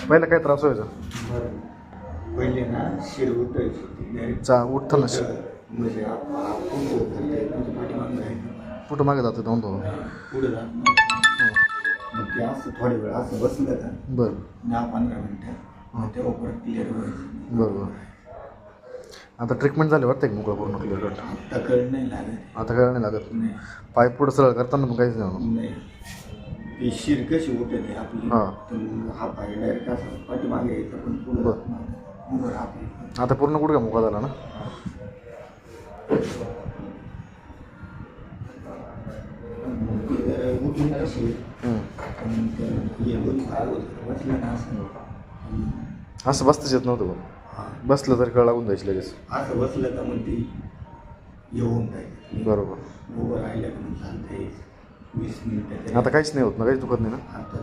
पहिला काय त्रास व्हायचा? पहिले ना शिर उठायची उठताना म्हणजे कुठं मागे जातं दोन दोन पुढे जात मग ते असं थोडे वेळ असं बसलं का बरं 10-15 मिनटं मग तेव्हा परत क्लिअर व्हायचं. बरोबर. आता ट्रीटमेंट झाली वाटतं की मोकळं पूर्ण क्लिअर कट? आता कळ नाही लागत. आता काय नाही लागत? नाही पाय पुढं सरळ करताना मग काहीच नाही. नाही ती शिर कशी उठते आपली हां. तर हा पाय डायरेक्ट असं पाठीमागे यायचं पण पुढं उभं राहते. आता पूर्ण गुडघा मोकळा झाला ना? उठून कशी बसलं ना असं बसताच येत नव्हतं बघ. बसलं तरी कळ लागून जायची लगेच. असं बसलं का मग ती येऊन जाईल. बरोबर. उभं राहिलं का मग चालते 20 मिनिटं. आता काहीच नाही होत ना? काहीच दुखत नाही ना? आता